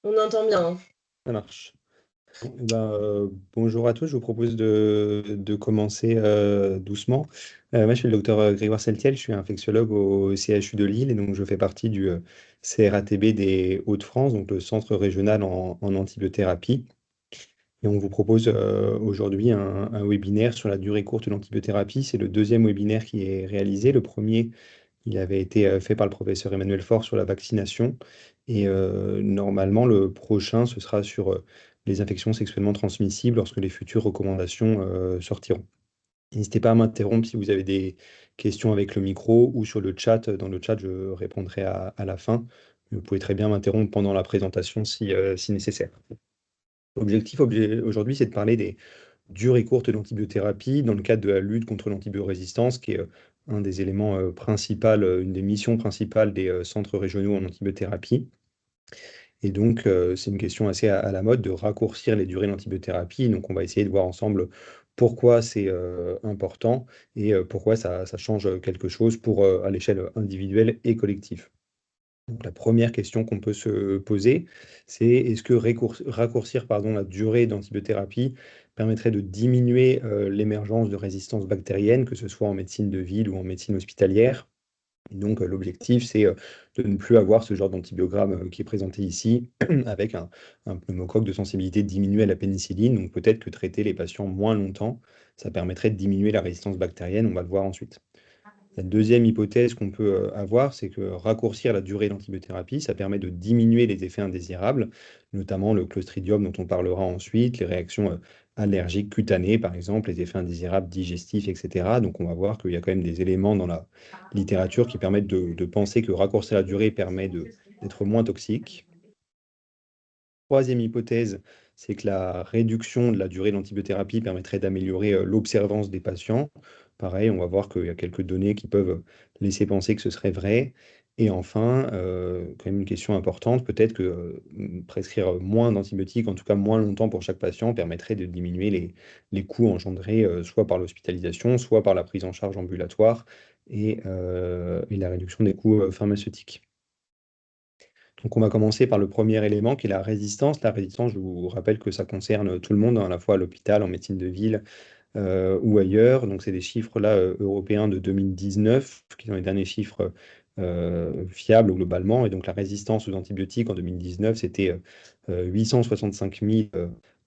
On entend bien, hein. Ça marche. Bon, bonjour à tous, je vous propose de commencer doucement. Moi, je suis le docteur Grégoire Seltiel, je suis infectiologue au CHU de Lille et donc je fais partie du CRATB des Hauts-de-France, donc le centre régional en antibiothérapie. Et on vous propose aujourd'hui un webinaire sur la durée courte de l'antibiothérapie. C'est le deuxième webinaire qui est réalisé. Le premier, il avait été fait par le professeur Emmanuel Faure sur la vaccination. Et normalement, le prochain, ce sera sur les infections sexuellement transmissibles lorsque les futures recommandations sortiront. N'hésitez pas à m'interrompre si vous avez des questions avec le micro ou sur le chat. Dans le chat, je répondrai à la fin. Vous pouvez très bien m'interrompre pendant la présentation si nécessaire. L'objectif aujourd'hui, c'est de parler des durées courtes d'antibiothérapie dans le cadre de la lutte contre l'antibiorésistance, qui est un des éléments principaux, une des missions principales des centres régionaux en antibiothérapie. Et donc, c'est une question assez à la mode de raccourcir les durées d'antibiothérapie. Donc, on va essayer de voir ensemble pourquoi c'est important et pourquoi ça change quelque chose pour, à l'échelle individuelle et collective. Donc, la première question qu'on peut se poser, c'est est-ce que raccourcir pardon, la durée d'antibiothérapie permettrait de diminuer l'émergence de résistance bactérienne, que ce soit en médecine de ville ou en médecine hospitalière? Et donc, l'objectif, c'est de ne plus avoir ce genre d'antibiogramme qui est présenté ici, avec un pneumocoque de sensibilité diminuée à la pénicilline. Donc, peut-être que traiter les patients moins longtemps, ça permettrait de diminuer la résistance bactérienne. On va le voir ensuite. La deuxième hypothèse qu'on peut avoir, c'est que raccourcir la durée d'antibiothérapie, ça permet de diminuer les effets indésirables, notamment le clostridium dont on parlera ensuite, les réactions allergiques cutanées, par exemple, les effets indésirables digestifs, etc. Donc on va voir qu'il y a quand même des éléments dans la littérature qui permettent de penser que raccourcir la durée permet d'être moins toxique. Troisième hypothèse, c'est que la réduction de la durée de l'antibiothérapie permettrait d'améliorer l'observance des patients. Pareil, on va voir qu'il y a quelques données qui peuvent laisser penser que ce serait vrai. Et enfin, quand même une question importante, peut-être que prescrire moins d'antibiotiques, en tout cas moins longtemps pour chaque patient, permettrait de diminuer les coûts engendrés soit par l'hospitalisation, soit par la prise en charge ambulatoire et la réduction des coûts pharmaceutiques. Donc on va commencer par le premier élément qui est la résistance. La résistance, je vous rappelle que ça concerne tout le monde, hein, à la fois à l'hôpital, en médecine de ville ou ailleurs. Donc c'est des chiffres là européens de 2019 qui sont les derniers chiffres fiables globalement. Et donc la résistance aux antibiotiques en 2019, c'était 865 000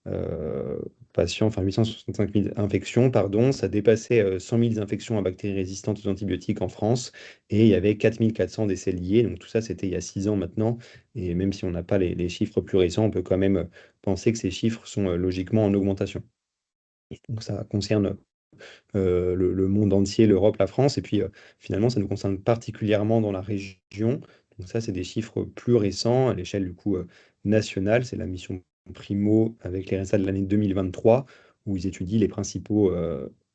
euh, patients, enfin 865 000 infections, pardon. Ça dépassait 100 000 infections à bactéries résistantes aux antibiotiques en France et il y avait 4 400 décès liés. Donc tout ça, c'était il y a 6 ans maintenant. Et même si on n'a pas les chiffres plus récents, on peut quand même penser que ces chiffres sont logiquement en augmentation. Donc ça concerne le monde entier, l'Europe, la France. Et puis finalement, ça nous concerne particulièrement dans la région. Donc ça, c'est des chiffres plus récents à l'échelle du coup nationale. C'est la mission Primo avec les résultats de l'année 2023 où ils étudient les principaux,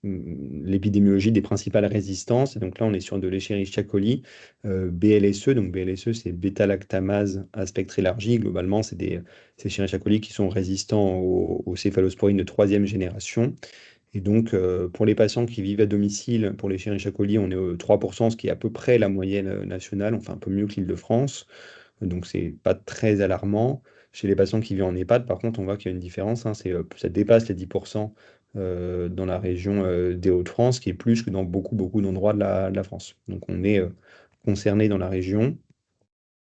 l'épidémiologie des principales résistances. Et donc là, on est sur de l'Escherichia coli, BLSE. Donc BLSE, c'est bêta-lactamase à spectre élargi. Globalement, c'est Escherichia coli qui sont résistants aux céphalosporines de troisième génération. Et donc, pour les patients qui vivent à domicile, pour les Escherichia coli, on est au 3%, ce qui est à peu près la moyenne nationale, enfin un peu mieux que l'Île-de-France. Donc, c'est pas très alarmant. Chez les patients qui vivent en EHPAD, par contre, on voit qu'il y a une différence, hein, ça dépasse les 10% dans la région des Hauts-de-France, qui est plus que dans beaucoup, beaucoup d'endroits de la France. Donc, on est concerné dans la région.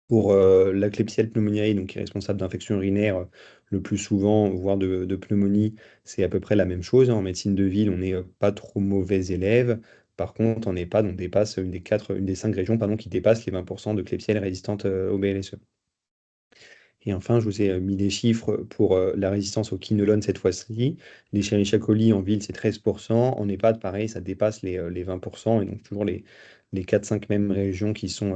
Pour la Klebsiella pneumoniae, donc qui est responsable d'infections urinaires le plus souvent, voire de pneumonie, c'est à peu près la même chose, hein. En médecine de ville, on n'est pas trop mauvais élèves. Par contre, en EHPAD, on dépasse une des 5 régions pardon, qui dépasse les 20% de Klebsiella résistantes au BLSE. Et enfin, je vous ai mis des chiffres pour la résistance au quinolone cette fois-ci. L'Escherichia coli en ville, c'est 13%. En EHPAD, pareil, ça dépasse les 20%. Et donc, toujours les 4-5 mêmes régions qui sont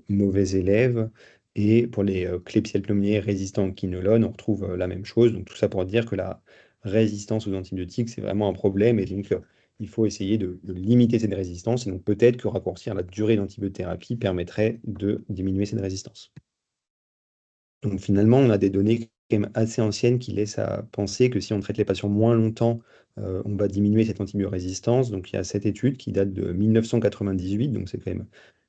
mauvais élèves. Et pour les Klebsiella pneumoniae résistants au quinolone, on retrouve la même chose. Donc, tout ça pour dire que la résistance aux antibiotiques, c'est vraiment un problème. Et donc, il faut essayer de limiter cette résistance. Et donc, peut-être que raccourcir la durée d'antibiothérapie permettrait de diminuer cette résistance. Donc finalement, on a des données quand même assez anciennes qui laissent à penser que si on traite les patients moins longtemps, on va diminuer cette antibiorésistance. Donc il y a cette étude qui date de 1998, donc c'est quand même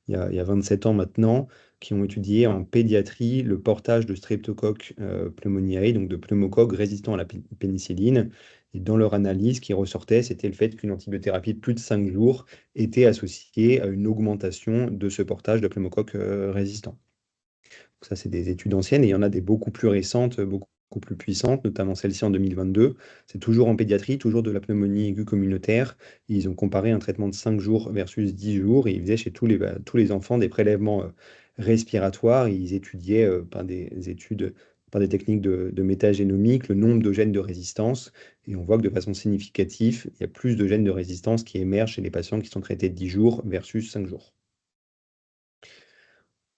il y a 27 ans maintenant, qui ont étudié en pédiatrie le portage de Streptocoque pneumoniae, donc de pneumocoques résistants à la pénicilline. Et dans leur analyse, ce qui ressortait, c'était le fait qu'une antibiothérapie de plus de 5 jours était associée à une augmentation de ce portage de pneumocoques résistants. Ça, c'est des études anciennes et il y en a des beaucoup plus récentes, beaucoup plus puissantes, notamment celle-ci en 2022. C'est toujours en pédiatrie, toujours de la pneumonie aiguë communautaire. Ils ont comparé un traitement de 5 jours versus 10 jours et ils faisaient chez tous les enfants des prélèvements respiratoires. Et ils étudiaient par des techniques de métagénomique, le nombre de gènes de résistance. Et on voit que de façon significative, il y a plus de gènes de résistance qui émergent chez les patients qui sont traités 10 jours versus 5 jours.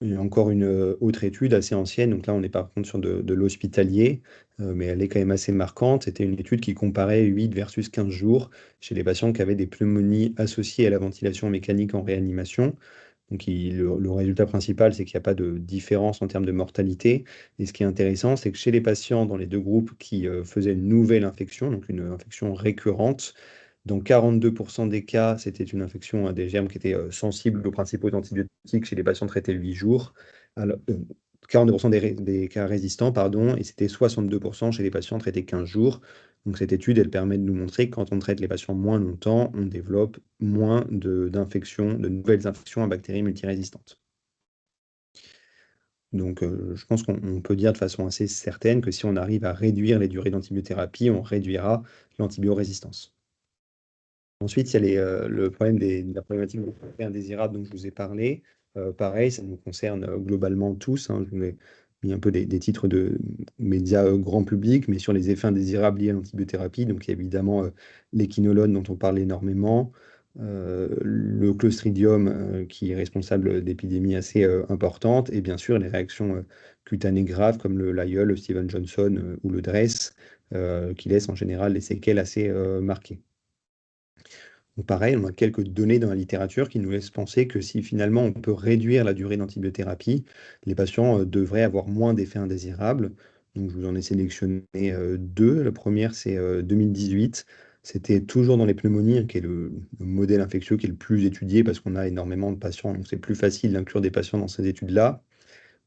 Il y a encore une autre étude assez ancienne, donc là on est par contre sur de l'hospitalier, mais elle est quand même assez marquante. C'était une étude qui comparait 8 versus 15 jours chez les patients qui avaient des pneumonies associées à la ventilation mécanique en réanimation. Donc le résultat principal, c'est qu'il n'y a pas de différence en termes de mortalité. Et ce qui est intéressant, c'est que chez les patients dans les deux groupes qui faisaient une nouvelle infection, donc une infection récurrente, dans 42% des cas, c'était une infection à des germes qui étaient sensibles aux principaux antibiotiques chez les patients traités 8 jours. Alors, 42% des cas résistants, pardon, et c'était 62% chez les patients traités 15 jours. Donc cette étude, elle permet de nous montrer que quand on traite les patients moins longtemps, on développe moins d'infections, de nouvelles infections à bactéries multirésistantes. Donc je pense qu'on peut dire de façon assez certaine que si on arrive à réduire les durées d'antibiothérapie, on réduira l'antibiorésistance. Ensuite, il y a le problème de la problématique des effets indésirables dont je vous ai parlé. Pareil, ça nous concerne globalement tous, hein. Je vous ai mis un peu des titres de médias grand public, mais sur les effets indésirables liés à l'antibiothérapie. Donc, il y a évidemment l'équinolone dont on parle énormément, le Clostridium qui est responsable d'épidémies assez importantes, et bien sûr les réactions cutanées graves comme le Lyell, le Steven Johnson ou le DRESS, qui laissent en général des séquelles assez marquées. Donc pareil, on a quelques données dans la littérature qui nous laissent penser que si finalement on peut réduire la durée d'antibiothérapie, les patients devraient avoir moins d'effets indésirables. Donc je vous en ai sélectionné deux. La première, c'est 2018. C'était toujours dans les pneumonies, hein, qui est le modèle infectieux qui est le plus étudié parce qu'on a énormément de patients, donc c'est plus facile d'inclure des patients dans ces études-là.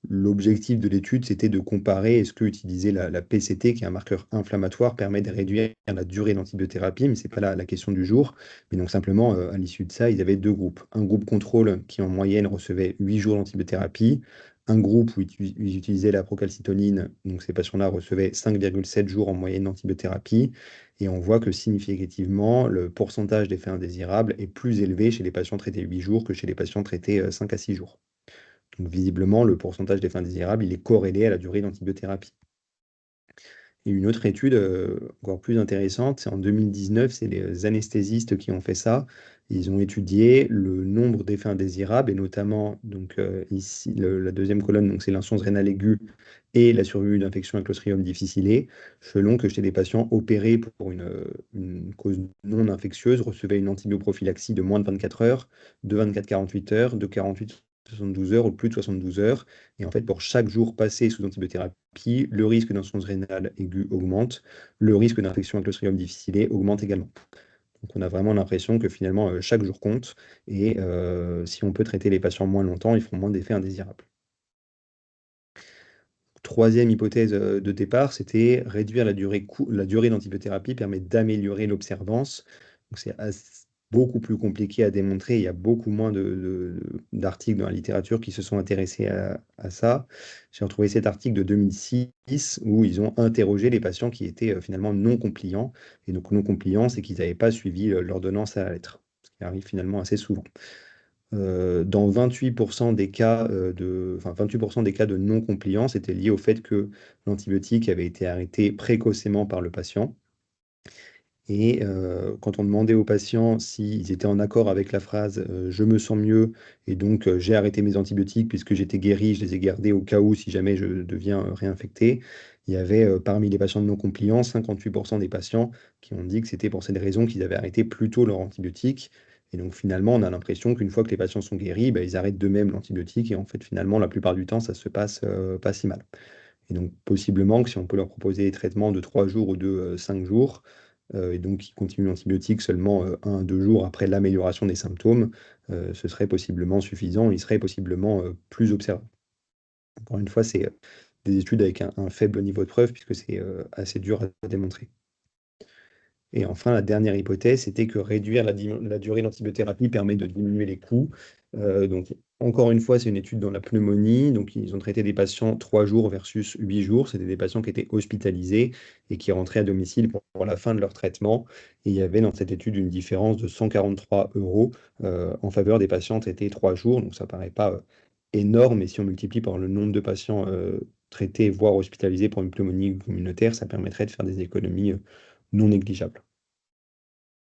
L'objectif de l'étude, c'était de comparer est-ce que utiliser la PCT, qui est un marqueur inflammatoire, permet de réduire la durée d'antibiothérapie, mais ce n'est pas la question du jour. Mais donc simplement, à l'issue de ça, ils avaient deux groupes. Un groupe contrôle qui en moyenne recevait 8 jours d'antibiothérapie, un groupe où ils utilisaient la procalcitonine, donc ces patients-là recevaient 5,7 jours en moyenne d'antibiothérapie, et on voit que significativement, le pourcentage d'effets indésirables est plus élevé chez les patients traités 8 jours que chez les patients traités 5 à 6 jours. Donc visiblement, le pourcentage d'effets indésirables, il est corrélé à la durée d'antibiothérapie. Et une autre étude encore plus intéressante, c'est en 2019, c'est les anesthésistes qui ont fait ça. Ils ont étudié le nombre d'effets indésirables, et notamment, donc, ici, la deuxième colonne, donc c'est l'insuffisance rénale aiguë et la survenue d'infection à Clostridium difficile, selon que chez des patients opérés pour une cause non infectieuse, recevaient une antibioprophylaxie de moins de 24 heures, de 24-48 heures, de 48 72 heures ou de plus de 72 heures. Et en fait, pour chaque jour passé sous antibiothérapie, le risque d'insuffisance rénale aiguë augmente, le risque d'infection à Clostridium difficile augmente également. Donc on a vraiment l'impression que finalement, chaque jour compte, et si on peut traiter les patients moins longtemps, ils feront moins d'effets indésirables. Troisième hypothèse de départ, c'était réduire la durée d'antibiothérapie permet d'améliorer l'observance. Donc c'est beaucoup plus compliqué à démontrer. Il y a beaucoup moins d'articles dans la littérature qui se sont intéressés à ça. J'ai retrouvé cet article de 2006 où ils ont interrogé les patients qui étaient finalement non compliants. Et donc non compliants, c'est qu'ils n'avaient pas suivi l'ordonnance à la lettre, ce qui arrive finalement assez souvent. Dans 28% des cas, 28% des cas de non-compliance étaient liés au fait que l'antibiotique avait été arrêté précocement par le patient. Et quand on demandait aux patients s'ils étaient en accord avec la phrase je me sens mieux et donc j'ai arrêté mes antibiotiques puisque j'étais guéri, je les ai gardés au cas où si jamais je deviens réinfecté, il y avait parmi les patients non compliants 58% des patients qui ont dit que c'était pour cette raison qu'ils avaient arrêté plus tôt leur antibiotique. Et donc finalement, on a l'impression qu'une fois que les patients sont guéris, bah, ils arrêtent d'eux-mêmes l'antibiotique et en fait finalement la plupart du temps ça se passe pas si mal. Et donc possiblement que si on peut leur proposer des traitements de 3 jours ou de 5 jours, et donc qui continue l'antibiotique seulement 1 à 2 jours après l'amélioration des symptômes, ce serait possiblement suffisant, il serait possiblement plus observé. Encore une fois, c'est des études avec un faible niveau de preuve puisque c'est assez dur à démontrer. Et enfin, la dernière hypothèse, c'était que réduire la durée d'antibiothérapie permet de diminuer les coûts. Donc, encore une fois, c'est une étude dans la pneumonie. Donc, ils ont traité des patients 3 jours versus 8 jours. C'était des patients qui étaient hospitalisés et qui rentraient à domicile pour la fin de leur traitement. Et il y avait dans cette étude une différence de 143 euros en faveur des patients traités 3 jours. Donc, ça ne paraît pas énorme. Mais si on multiplie par le nombre de patients traités, voire hospitalisés pour une pneumonie communautaire, ça permettrait de faire des économies non négligeables.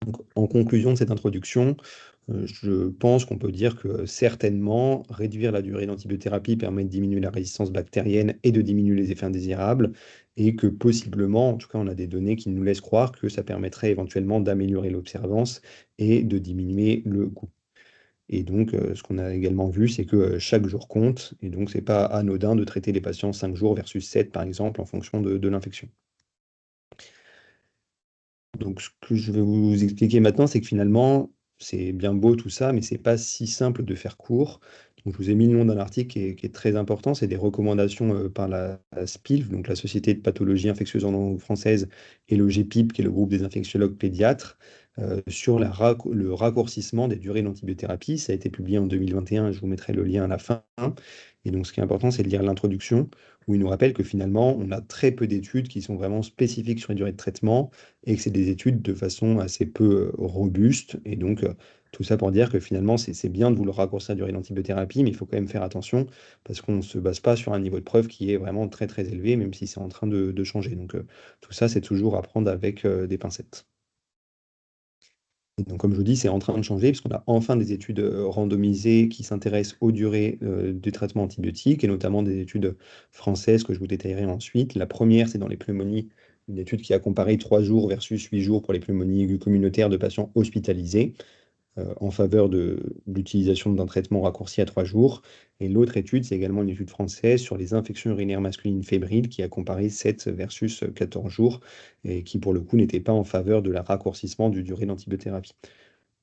Donc, en conclusion de cette introduction, je pense qu'on peut dire que certainement, réduire la durée d'antibiothérapie permet de diminuer la résistance bactérienne et de diminuer les effets indésirables, et que possiblement, en tout cas, on a des données qui nous laissent croire que ça permettrait éventuellement d'améliorer l'observance et de diminuer le coût. Et donc, ce qu'on a également vu, c'est que chaque jour compte, et donc c'est pas anodin de traiter les patients 5 jours versus 7, par exemple, en fonction de l'infection. Donc, ce que je vais vous expliquer maintenant, c'est que finalement, c'est bien beau tout ça, mais c'est pas si simple de faire court. Donc, je vous ai mis le nom d'un article qui est très important. C'est des recommandations par la SPILF, donc la Société de pathologie infectieuse en langue française, et le GPIP, qui est le groupe des infectiologues pédiatres, sur le raccourcissement des durées d'antibiothérapie. Ça a été publié en 2021. Je vous mettrai le lien à la fin. Et donc, ce qui est important, c'est de lire l'introduction, où il nous rappelle que finalement, on a très peu d'études qui sont vraiment spécifiques sur les durées de traitement et que c'est des études de façon assez peu robuste. Et donc, tout ça pour dire que finalement, c'est bien de vouloir raccourcir la durée d'antibiothérapie, mais il faut quand même faire attention parce qu'on ne se base pas sur un niveau de preuve qui est vraiment très très élevé, même si c'est en train de changer. Donc, tout ça, c'est toujours à prendre avec des pincettes. Et donc, comme je vous dis, c'est en train de changer puisqu'on a enfin des études randomisées qui s'intéressent aux durées du traitement antibiotique et notamment des études françaises que je vous détaillerai ensuite. La première, c'est dans les pneumonies, une étude qui a comparé 3 jours versus 8 jours pour les pneumonies communautaires de patients hospitalisés en faveur de l'utilisation d'un traitement raccourci à 3 jours. Et l'autre étude, c'est également une étude française sur les infections urinaires masculines fébriles qui a comparé 7 versus 14 jours et qui, pour le coup, n'était pas en faveur de la raccourcissement du durée d'antibiothérapie.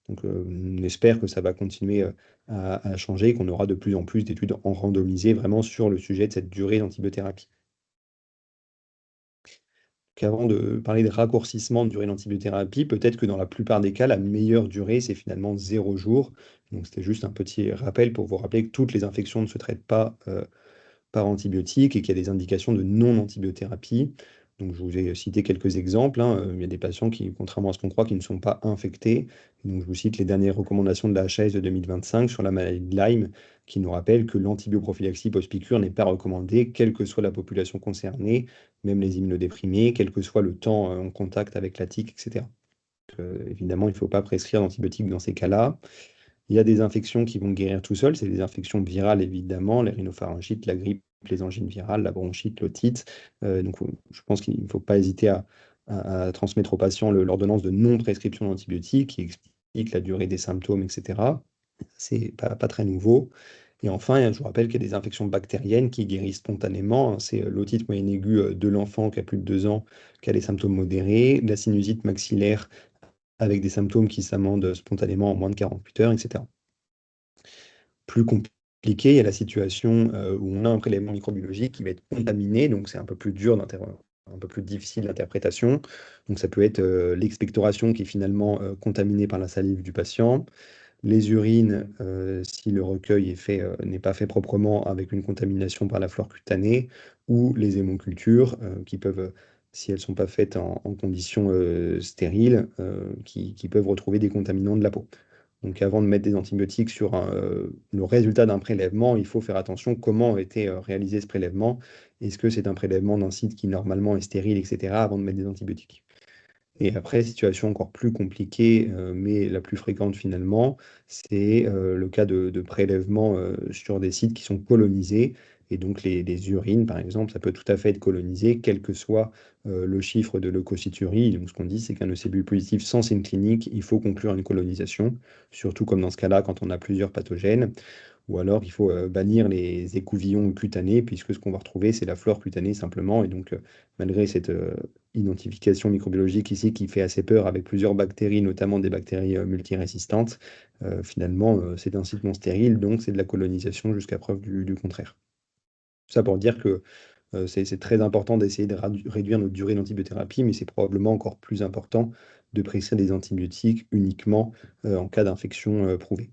Donc, on espère que ça va continuer à changer et qu'on aura de plus en plus d'études en randomisées vraiment sur le sujet de cette durée d'antibiothérapie. Qu'avant de parler de raccourcissement de durée d'antibiothérapie, peut-être que dans la plupart des cas, la meilleure durée, c'est finalement 0 jours. Donc, c'était juste un petit rappel pour vous rappeler que toutes les infections ne se traitent pas par antibiotiques et qu'il y a des indications de non-antibiothérapie. Donc, je vous ai cité quelques exemples, hein. Il y a des patients qui, contrairement à ce qu'on croit, qui ne sont pas infectés. Donc, je vous cite les dernières recommandations de la HAS de 2025 sur la maladie de Lyme, qui nous rappellent que l'antibioprophylaxie post-piqûre n'est pas recommandée, quelle que soit la population concernée, même les immunodéprimés, quel que soit le temps en contact avec la tique, etc. Évidemment, il ne faut pas prescrire d'antibiotiques dans ces cas-là. Il y a des infections qui vont guérir tout seul, c'est des infections virales évidemment, les rhinopharyngites, la grippe, les angines virales, la bronchite, l'otite. Donc je pense qu'il ne faut pas hésiter à transmettre aux patients l'ordonnance de non-prescription d'antibiotiques qui explique la durée des symptômes, etc. C'est pas très nouveau. Et enfin, je vous rappelle qu'il y a des infections bactériennes qui guérissent spontanément, hein. C'est l'otite moyenne aiguë de l'enfant qui a plus de 2 ans, qui a des symptômes modérés, la sinusite maxillaire avec des symptômes qui s'amendent spontanément en moins de 48 heures, etc. Plus compliqué, il y a la situation où on a un prélèvement microbiologique qui va être contaminé, donc c'est un peu plus dur un peu plus difficile d'interprétation. Donc ça peut être l'expectoration qui est finalement contaminée par la salive du patient, les urines, si le recueil n'est pas fait proprement avec une contamination par la flore cutanée, ou les hémocultures qui peuvent, si elles ne sont pas faites en conditions stériles, qui peuvent retrouver des contaminants de la peau. Donc avant de mettre des antibiotiques sur le résultat d'un prélèvement, il faut faire attention comment a été réalisé ce prélèvement. Est-ce que c'est un prélèvement d'un site qui normalement est stérile, etc., avant de mettre des antibiotiques. Et après, situation encore plus compliquée, mais la plus fréquente finalement, c'est le cas de prélèvement sur des sites qui sont colonisés. Et donc les urines, par exemple, ça peut tout à fait être colonisé, quel que soit le chiffre de leucocyturie. Donc ce qu'on dit, c'est qu'un ECBU positif sans signe clinique, il faut conclure une colonisation, surtout comme dans ce cas-là, quand on a plusieurs pathogènes. Ou alors il faut bannir les écouvillons cutanés, puisque ce qu'on va retrouver, c'est la flore cutanée simplement. Et donc, malgré cette identification microbiologique ici qui fait assez peur avec plusieurs bactéries, notamment des bactéries multirésistantes. Finalement, c'est un site non stérile, donc c'est de la colonisation jusqu'à preuve du contraire. Tout ça pour dire que c'est très important d'essayer de réduire notre durée d'antibiothérapie, mais c'est probablement encore plus important de prescrire des antibiotiques uniquement en cas d'infection prouvée.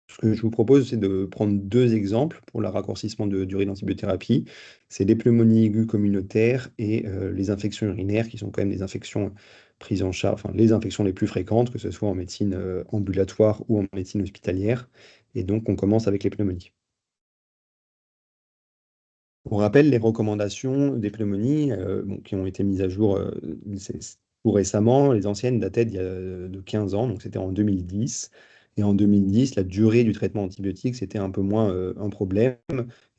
Ce que je vous propose, c'est de prendre deux exemples pour le raccourcissement de durée d'antibiothérapie. C'est les pneumonies aiguës communautaires et les infections urinaires, qui sont quand même des infections prises en charge, enfin les infections les plus fréquentes, que ce soit en médecine ambulatoire ou en médecine hospitalière. Et donc, on commence avec les pneumonies. On rappelle les recommandations des pneumonies bon, qui ont été mises à jour tout récemment. Les anciennes dataient de 15 ans, donc c'était en 2010. Et en 2010, la durée du traitement antibiotique, c'était un peu moins un problème.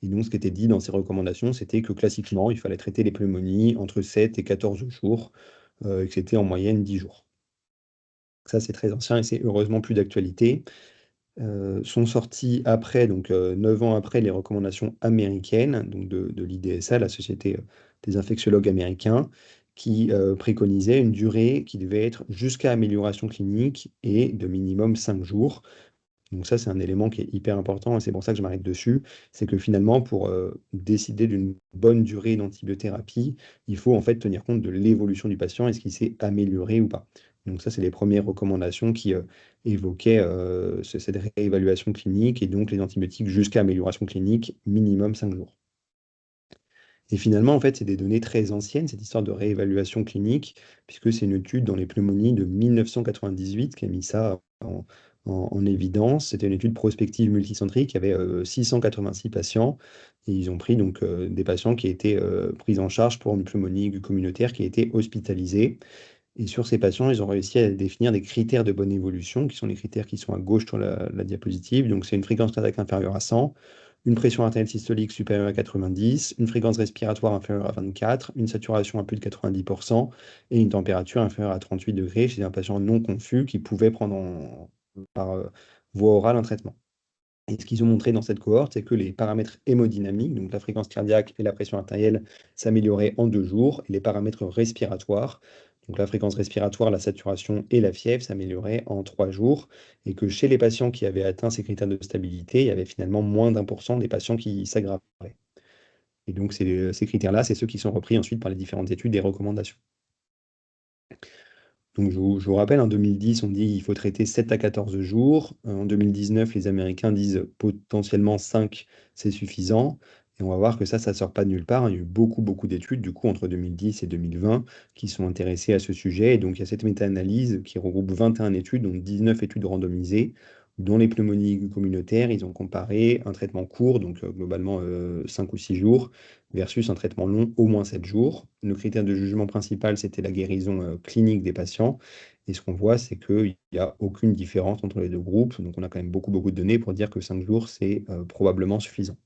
Et donc, ce qui était dit dans ces recommandations, c'était que classiquement, il fallait traiter les pneumonies entre 7 et 14 jours, et que c'était en moyenne 10 jours. Ça, c'est très ancien et c'est heureusement plus d'actualité. Sont sorties après, donc 9 ans après, les recommandations américaines, donc de l'IDSA, la Société des infectiologues américains, qui préconisait une durée qui devait être jusqu'à amélioration clinique et de minimum 5 jours. Donc ça, c'est un élément qui est hyper important et c'est pour ça que je m'arrête dessus. C'est que finalement, pour décider d'une bonne durée d'antibiothérapie, il faut en fait tenir compte de l'évolution du patient, est-ce qu'il s'est amélioré ou pas. Donc ça, c'est les premières recommandations qui évoquaient cette réévaluation clinique et donc les antibiotiques jusqu'à amélioration clinique, minimum 5 jours. Et finalement, en fait, c'est des données très anciennes, cette histoire de réévaluation clinique, puisque c'est une étude dans les pneumonies de 1998 qui a mis ça en évidence. C'était une étude prospective multicentrique, il y avait 686 patients, et ils ont pris donc des patients qui étaient pris en charge pour une pneumonie communautaire qui étaient hospitalisés. Et sur ces patients, ils ont réussi à définir des critères de bonne évolution, qui sont les critères qui sont à gauche sur la diapositive. Donc, c'est une fréquence cardiaque inférieure à 100, une pression artérielle systolique supérieure à 90, une fréquence respiratoire inférieure à 24, une saturation à plus de 90% et une température inférieure à 38 degrés chez un patient non confus qui pouvait prendre par voie orale un traitement. Et ce qu'ils ont montré dans cette cohorte, c'est que les paramètres hémodynamiques, donc la fréquence cardiaque et la pression artérielle, s'amélioraient en 2 jours, et les paramètres respiratoires, donc la fréquence respiratoire, la saturation et la fièvre, s'amélioraient en 3 jours, et que chez les patients qui avaient atteint ces critères de stabilité, il y avait finalement moins d'1% des patients qui s'aggravaient. Et donc ces critères-là, c'est ceux qui sont repris ensuite par les différentes études et recommandations. Donc je vous rappelle, en 2010, on dit qu'il faut traiter 7 à 14 jours. En 2019, les Américains disent potentiellement 5, c'est suffisant. Et on va voir que ça ne sort pas de nulle part. Il y a eu beaucoup, beaucoup d'études, du coup, entre 2010 et 2020, qui sont intéressées à ce sujet. Et donc, il y a cette méta-analyse qui regroupe 21 études, donc 19 études randomisées, dont les pneumonies aiguës communautaires. Ils ont comparé un traitement court, donc globalement 5 ou 6 jours, versus un traitement long, au moins 7 jours. Le critère de jugement principal, c'était la guérison clinique des patients. Et ce qu'on voit, c'est qu'il n'y a aucune différence entre les deux groupes. Donc on a quand même beaucoup, beaucoup de données pour dire que 5 jours, c'est probablement suffisant.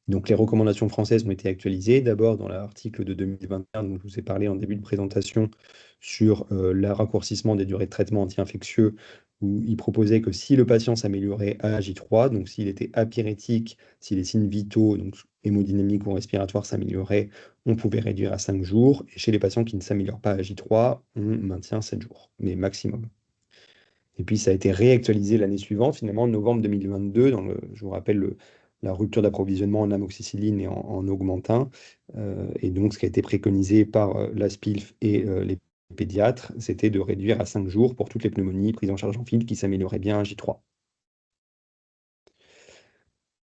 Donc les recommandations françaises ont été actualisées, d'abord dans l'article de 2021 dont je vous ai parlé en début de présentation sur le raccourcissement des durées de traitement anti-infectieux, où il proposait que si le patient s'améliorait à J3, donc s'il était apyrétique, si les signes vitaux, donc hémodynamiques ou respiratoires s'amélioraient, on pouvait réduire à 5 jours. Et chez les patients qui ne s'améliorent pas à J3, on maintient 7 jours, mais maximum. Et puis ça a été réactualisé l'année suivante, finalement en novembre 2022, je vous rappelle la rupture d'approvisionnement en amoxicilline et en augmentin. Et donc ce qui a été préconisé par la SPILF et les pédiatres, c'était de réduire à 5 jours pour toutes les pneumonies prises en charge en fil qui s'amélioraient bien à J3.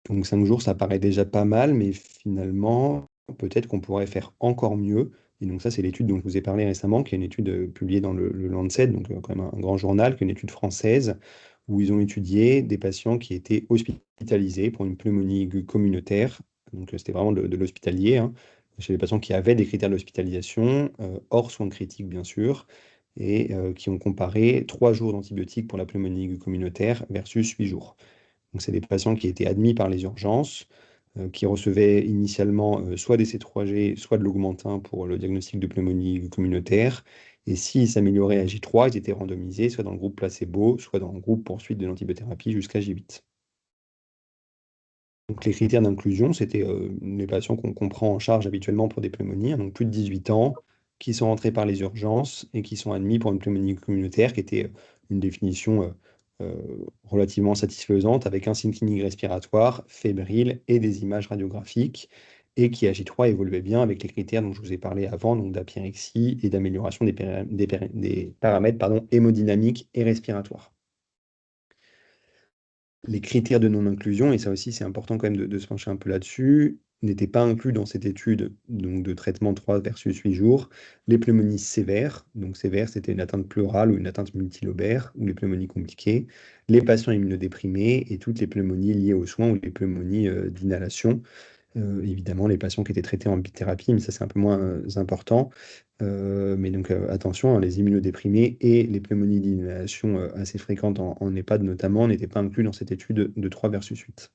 Donc 5 jours, ça paraît déjà pas mal, mais finalement, peut-être qu'on pourrait faire encore mieux. Et donc ça, c'est l'étude dont je vous ai parlé récemment, qui est une étude publiée dans le Lancet, donc quand même un grand journal, qui est une étude française, où ils ont étudié des patients qui étaient hospitalisés pour une pneumonie aiguë communautaire. Donc c'était vraiment de l'hospitalier, hein, chez les patients qui avaient des critères d'hospitalisation, hors soins critiques bien sûr, et qui ont comparé 3 jours d'antibiotiques pour la pneumonie aiguë communautaire versus 8 jours. Donc, c'est des patients qui étaient admis par les urgences, qui recevaient initialement soit des C3G, soit de l'augmentin pour le diagnostic de pneumonie communautaire. Et s'ils s'amélioraient à J3, ils étaient randomisés soit dans le groupe placebo, soit dans le groupe poursuite de l'antibiothérapie jusqu'à J8. Donc, les critères d'inclusion, c'était les patients qu'on prend en charge habituellement pour des pneumonies, hein, donc plus de 18 ans, qui sont entrés par les urgences et qui sont admis pour une pneumonie communautaire, qui était une définition relativement satisfaisante, avec un signe clinique respiratoire, fébrile et des images radiographiques, et qui, AJ3, évoluait bien avec les critères dont je vous ai parlé avant, donc d'apyrexie et d'amélioration des paramètres hémodynamiques et respiratoires. Les critères de non-inclusion, et ça aussi c'est important quand même de se pencher un peu là-dessus, n'étaient pas inclus dans cette étude donc de traitement 3 versus 8 jours, les pneumonies sévères, donc sévères c'était une atteinte pleurale ou une atteinte multilobaire, ou les pneumonies compliquées, les patients immunodéprimés et toutes les pneumonies liées aux soins ou les pneumonies d'inhalation. Évidemment, les patients qui étaient traités en bithérapie, mais ça c'est un peu moins important. Mais donc attention, hein, les immunodéprimés et les pneumonies d'inhalation assez fréquentes en EHPAD notamment n'étaient pas inclus dans cette étude de 3 versus 8.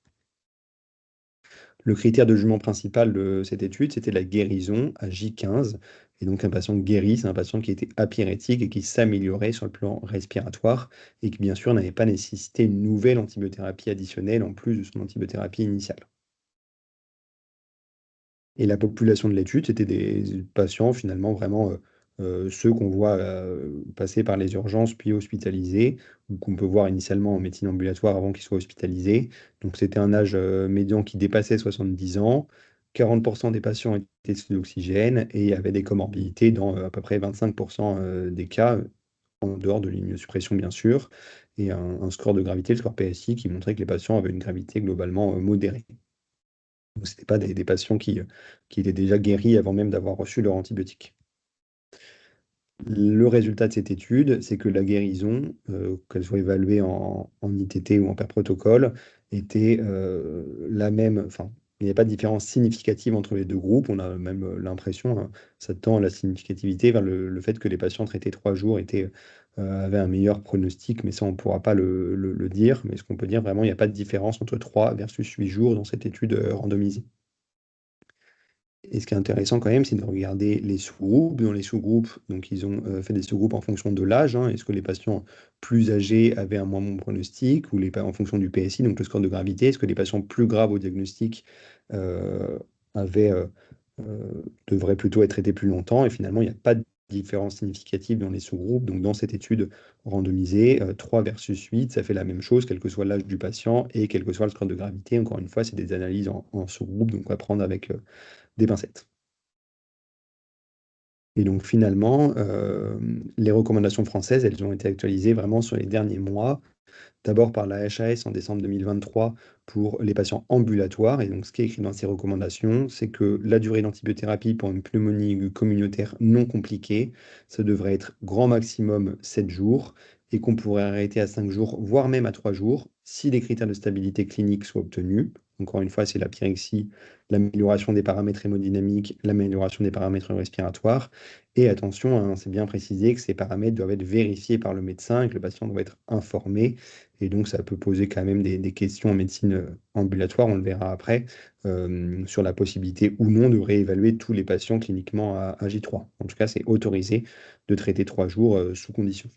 Le critère de jugement principal de cette étude, c'était la guérison à J15. Et donc un patient guéri, c'est un patient qui était apyrétique et qui s'améliorait sur le plan respiratoire et qui bien sûr n'avait pas nécessité une nouvelle antibiothérapie additionnelle en plus de son antibiothérapie initiale. Et la population de l'étude, c'était des patients finalement vraiment, ceux qu'on voit, passer par les urgences puis hospitalisés ou qu'on peut voir initialement en médecine ambulatoire avant qu'ils soient hospitalisés. Donc c'était un âge, médian qui dépassait 70 ans. 40 des patients étaient sous oxygène et il y avait des comorbidités dans, à peu près 25 des cas, en dehors de l'immunosuppression bien sûr, et un score de gravité, le score PSI, qui montrait que les patients avaient une gravité globalement, modérée. Donc c'était pas des patients qui étaient déjà guéris avant même d'avoir reçu leur antibiotique. Le résultat de cette étude, c'est que la guérison, qu'elle soit évaluée en ITT ou en per protocole, était, la même, enfin, il n'y avait pas de différence significative entre les 2 groupes. On a même, l'impression, hein, ça tend à la significativité vers le fait que les patients traités 3 jours avaient un meilleur pronostic, mais ça, on ne pourra pas le dire. Mais ce qu'on peut dire vraiment, il n'y a pas de différence entre 3 versus 8 jours dans cette étude, randomisée. Et ce qui est intéressant quand même, c'est de regarder les sous-groupes. Dans les sous-groupes, donc ils ont fait des sous-groupes en fonction de l'âge, hein. Est-ce que les patients plus âgés avaient un moins bon pronostic ou en fonction du PSI, donc le score de gravité? Est-ce que les patients plus graves au diagnostic euh, avaient, devraient plutôt être traités plus longtemps? Et finalement, il n'y a pas de différence significative dans les sous-groupes. Donc dans cette étude randomisée, 3 versus 8, ça fait la même chose, quel que soit l'âge du patient et quel que soit le score de gravité. Encore une fois, c'est des analyses en sous-groupes, donc on va prendre avec des pincettes. Et donc finalement, les recommandations françaises, elles ont été actualisées vraiment sur les derniers mois. D'abord par la HAS en décembre 2023 pour les patients ambulatoires. Et donc ce qui est écrit dans ces recommandations, c'est que la durée d'antibiothérapie pour une pneumonie aiguë communautaire non compliquée, ça devrait être grand maximum 7 jours et qu'on pourrait arrêter à 5 jours, voire même à 3 jours, si les critères de stabilité clinique soient obtenus. Encore une fois, c'est la pyrexie, l'amélioration des paramètres hémodynamiques, l'amélioration des paramètres respiratoires. Et attention, hein, c'est bien précisé que ces paramètres doivent être vérifiés par le médecin et que le patient doit être informé. Et donc, ça peut poser quand même des questions en médecine ambulatoire, on le verra après, sur la possibilité ou non de réévaluer tous les patients cliniquement à J3. En tout cas, c'est autorisé de traiter 3 jours sous condition.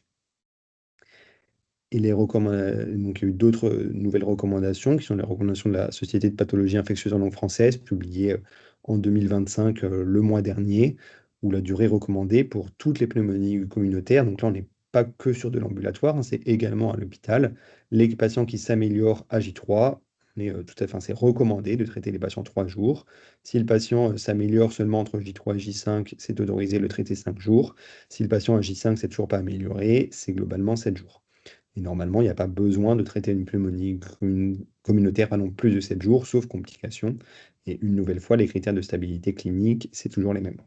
Et donc, il y a eu d'autres nouvelles recommandations, qui sont les recommandations de la Société de pathologie infectieuse en langue française, publiées en 2025, le mois dernier, où la durée recommandée pour toutes les pneumonies communautaires, donc là, on n'est pas que sur de l'ambulatoire, hein, c'est également à l'hôpital. Les patients qui s'améliorent à J3, tout à fait, c'est recommandé de traiter les patients 3 jours. Si le patient s'améliore seulement entre J3 et J5, c'est autorisé de le traiter 5 jours. Si le patient à J5 s'est toujours pas amélioré, c'est globalement 7 jours. Et normalement, il n'y a pas besoin de traiter une pneumonie communautaire pendant plus de 7 jours, sauf complications. Et une nouvelle fois, les critères de stabilité clinique, c'est toujours les mêmes.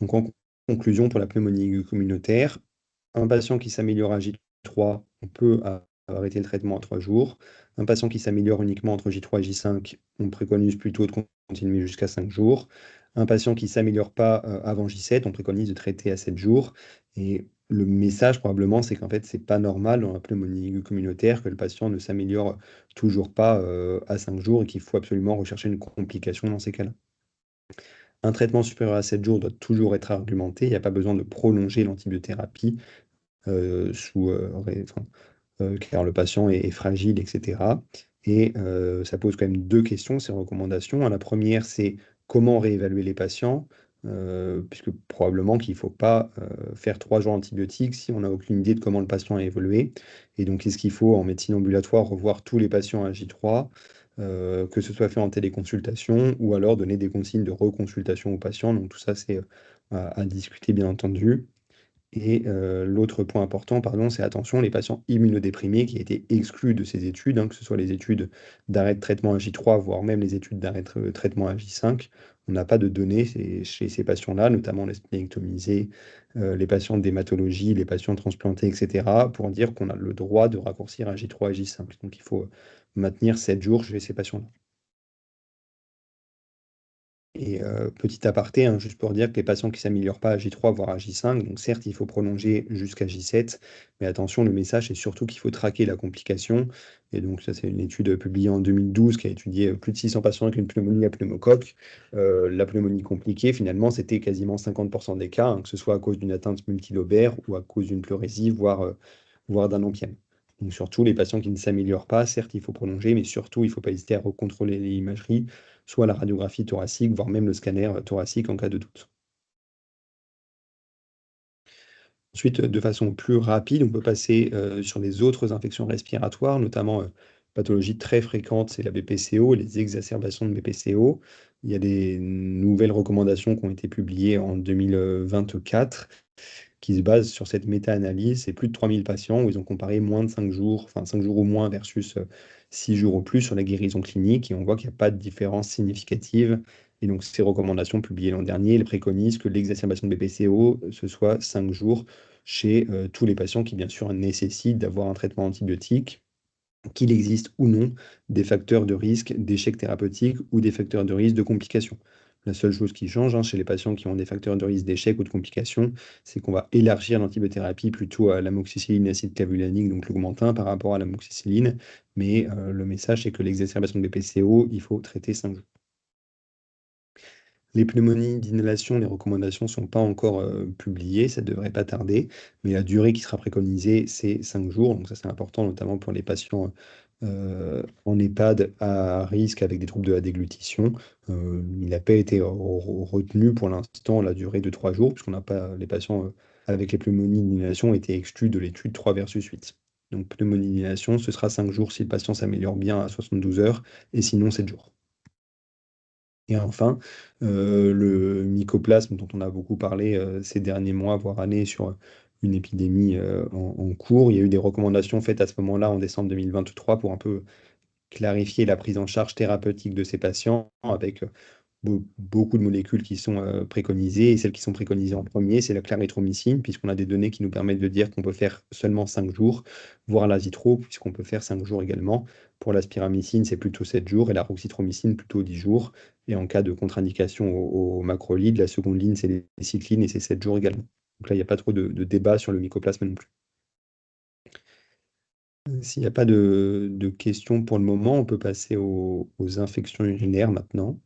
Donc en conclusion, pour la pneumonie communautaire, un patient qui s'améliore à J3, on peut arrêter le traitement à 3 jours. Un patient qui s'améliore uniquement entre J3 et J5, on préconise plutôt de continuer jusqu'à 5 jours. Un patient qui ne s'améliore pas avant J7, on préconise de traiter à 7 jours. Et le message probablement, c'est qu'en fait, c'est pas normal dans la pneumonie communautaire que le patient ne s'améliore toujours pas à 5 jours et qu'il faut absolument rechercher une complication dans ces cas-là. Un traitement supérieur à 7 jours doit toujours être argumenté. Il n'y a pas besoin de prolonger l'antibiothérapie car le patient est fragile, etc. Et ça pose quand même deux questions, ces recommandations. La première, c'est comment réévaluer les patients, puisque probablement qu'il ne faut pas faire 3 jours antibiotiques si on n'a aucune idée de comment le patient a évolué. Et donc, est-ce qu'il faut, en médecine ambulatoire, revoir tous les patients à J3, que ce soit fait en téléconsultation, ou alors donner des consignes de reconsultation aux patients. Donc, tout ça, c'est à discuter, bien entendu. Et l'autre point important, pardon, c'est attention, les patients immunodéprimés qui étaient exclus de ces études, hein, que ce soit les études d'arrêt de traitement à J3, voire même les études d'arrêt de traitement à J5. On n'a pas de données chez ces patients-là, notamment les splénectomisés, les patients d'hématologie, les patients transplantés, etc., pour dire qu'on a le droit de raccourcir à J3 et J5. Donc il faut maintenir 7 jours chez ces patients-là. Et petit aparté, hein, juste pour dire que les patients qui ne s'améliorent pas à J3, voire à J5, donc certes, il faut prolonger jusqu'à J7, mais attention, le message, c'est surtout qu'il faut traquer la complication. Et donc, ça, c'est une étude publiée en 2012 qui a étudié plus de 600 patients avec une pneumonie à pneumocoque. La pneumonie compliquée, finalement, c'était quasiment 50% des cas, hein, que ce soit à cause d'une atteinte multilobaire ou à cause d'une pleurésie, voire d'un opième. Donc, surtout, les patients qui ne s'améliorent pas, certes, il faut prolonger, mais surtout, il ne faut pas hésiter à recontrôler les imageries, soit la radiographie thoracique, voire même le scanner thoracique en cas de doute. Ensuite, de façon plus rapide, on peut passer sur les autres infections respiratoires, notamment pathologie très fréquente, c'est la BPCO et les exacerbations de BPCO. Il y a des nouvelles recommandations qui ont été publiées en 2024 qui se basent sur cette méta-analyse. C'est plus de 3000 patients où ils ont comparé moins de 5 jours, enfin 5 jours au moins versus 6 jours au plus sur la guérison clinique, et on voit qu'il n'y a pas de différence significative. Et donc ces recommandations publiées l'an dernier, elles préconisent que l'exacerbation de BPCO, ce soit 5 jours chez tous les patients qui bien sûr nécessitent d'avoir un traitement antibiotique, qu'il existe ou non des facteurs de risque d'échec thérapeutique ou des facteurs de risque de complications. La seule chose qui change, hein, chez les patients qui ont des facteurs de risque d'échec ou de complications, c'est qu'on va élargir l'antibiothérapie plutôt à l'amoxicilline acide clavulanique, donc l'augmentin, par rapport à l'amoxicilline. Mais le message, c'est que l'exacerbation de BPCO, il faut traiter 5 jours. Les pneumonies d'inhalation, les recommandations ne sont pas encore publiées, ça ne devrait pas tarder, mais la durée qui sera préconisée, c'est 5 jours. Donc ça, c'est important, notamment pour les patients en EHPAD à risque avec des troubles de la déglutition. Il n'a pas été retenu pour l'instant la durée de 3 jours, puisqu'on n'a pas les patients avec les pneumonies d'inhalation ont été exclus de l'étude 3 versus 8. Donc pneumonie d'inhalation, ce sera 5 jours si le patient s'améliore bien à 72 heures, et sinon 7 jours. Et enfin, le mycoplasme dont on a beaucoup parlé ces derniers mois, voire années, sur une épidémie en cours. Il y a eu des recommandations faites à ce moment-là, en décembre 2023, pour un peu clarifier la prise en charge thérapeutique de ces patients, avec beaucoup de molécules qui sont préconisées. Et celles qui sont préconisées en premier, c'est la clarithromycine, puisqu'on a des données qui nous permettent de dire qu'on peut faire seulement 5 jours, voire l'azithro, puisqu'on peut faire 5 jours également. Pour la spiramycine, c'est plutôt 7 jours, et la roxythromycine, plutôt 10 jours. Et en cas de contre-indication au macrolide, la seconde ligne, c'est les cyclines, et c'est 7 jours également. Donc là, il n'y a pas trop de débat sur le mycoplasme non plus. S'il n'y a pas de questions pour le moment, on peut passer aux infections urinaires maintenant.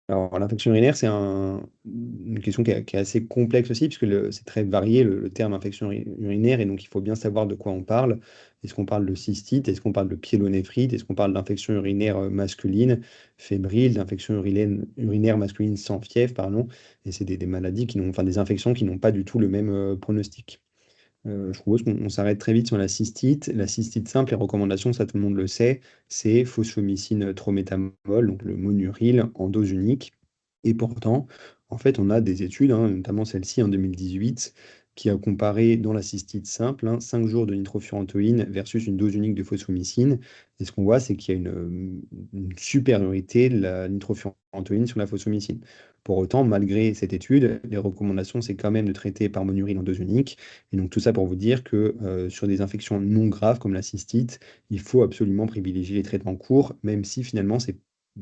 Alors, l'infection urinaire, c'est une question qui est assez complexe aussi, puisque c'est très varié le terme infection urinaire, et donc il faut bien savoir de quoi on parle. Est-ce qu'on parle de cystite? Est-ce qu'on parle de pyélonéphrite? Est-ce qu'on parle d'infection urinaire masculine, fébrile, d'infection urinaire masculine sans fièvre, pardon? Et c'est des maladies enfin des infections qui n'ont pas du tout le même pronostic. Je propose qu'on s'arrête très vite sur la cystite. La cystite simple, les recommandations, ça tout le monde le sait, c'est fosfomycine trométamol, donc le monuril en dose unique. Et pourtant, en fait, on a des études, hein, notamment celle-ci en 2018, qui a comparé dans la cystite simple 5 jours de nitrofurantoïne versus une dose unique de fosfomycine. Et ce qu'on voit, c'est qu'il y a une supériorité de la nitrofurantoïne sur la fosfomycine. Pour autant, malgré cette étude, les recommandations, c'est quand même de traiter par monuril en dose unique. Et donc tout ça pour vous dire que sur des infections non graves comme la cystite, il faut absolument privilégier les traitements courts, même si finalement c'est